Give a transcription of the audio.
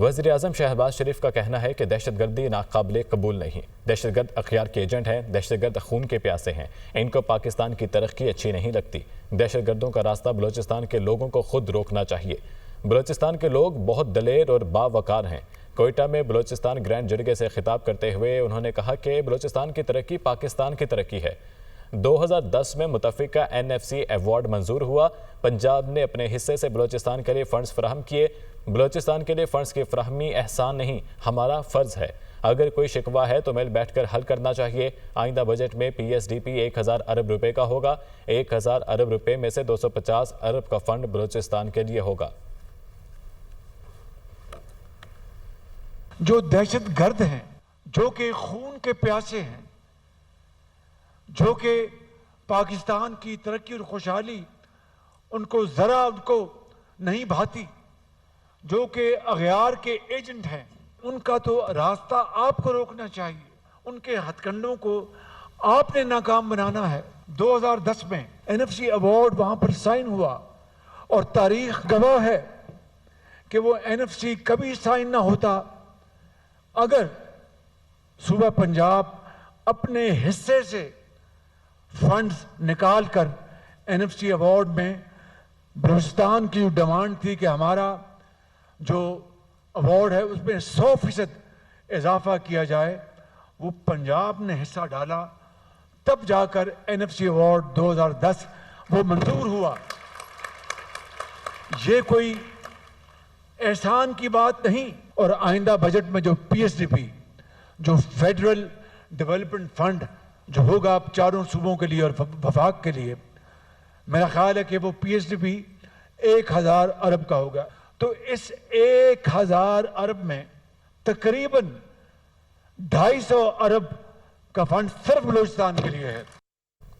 وزیر اعظم شہباز شریف کا کہنا ہے کہ دہشت گردی ناقابل قبول نہیں۔ دہشت گرد اخیار کے ایجنٹ ہیں، دہشت گرد خون کے پیاسے ہیں، ان کو پاکستان کی ترقی اچھی نہیں لگتی۔ دہشت گردوں کا راستہ بلوچستان کے لوگوں کو خود روکنا چاہیے۔ بلوچستان کے لوگ بہت دلیر اور باوقار ہیں۔ کوئٹہ میں بلوچستان گرینڈ جرگے سے خطاب کرتے ہوئے انہوں نے کہا کہ بلوچستان کی ترقی پاکستان کی ترقی ہے۔ 2010 میں متفقہ NFC ایوارڈ منظور ہوا۔ پنجاب نے اپنے حصے سے بلوچستان کے لیے فنڈز فراہم کیے۔ بلوچستان کے لیے فنڈز کی فراہمی احسان نہیں، ہمارا فرض ہے۔ اگر کوئی شکوہ ہے تو مل بیٹھ کر حل کرنا چاہیے۔ آئندہ بجٹ میں PSDP 1000 ارب روپے کا ہوگا۔ 1000 ارب روپے میں سے 250 ارب کا فنڈ بلوچستان کے لیے ہوگا۔ جو دہشت گرد ہیں، جو کہ خون کے پیاسے ہیں، جو کہ پاکستان کی ترقی اور خوشحالی ان کو نہیں بھاتی، جو کہ اغیار کے ایجنٹ ہیں، ان کا تو راستہ آپ کو روکنا چاہیے۔ ان کے ہتھ کنڈوں کو آپ نے ناکام بنانا ہے۔ 2010 میں NFC ایوارڈ وہاں پر سائن ہوا اور تاریخ گواہ ہے کہ وہ NFC کبھی سائن نہ ہوتا اگر صوبہ پنجاب اپنے حصے سے فنڈز نکال کر NFC ایوارڈ میں بلوچستان کی ڈیمانڈ تھی کہ ہمارا جو ایوارڈ ہے اس میں 100% اضافہ کیا جائے، وہ پنجاب نے حصہ ڈالا، تب جا کر NFC ایوارڈ 2010 وہ منظور ہوا۔ یہ کوئی احسان کی بات نہیں۔ اور آئندہ بجٹ میں جو PSDP جو فیڈرل ڈیولپمنٹ فنڈ جو ہوگا چاروں صوبوں کے لیے اور وفاق کے لیے، میرا خیال ہے کہ وہ PSDP 1000 ارب کا ہوگا۔ تو اس 1000 ارب میں تقریباً 250 ارب کا فنڈ صرف بلوچستان کے لیے ہے۔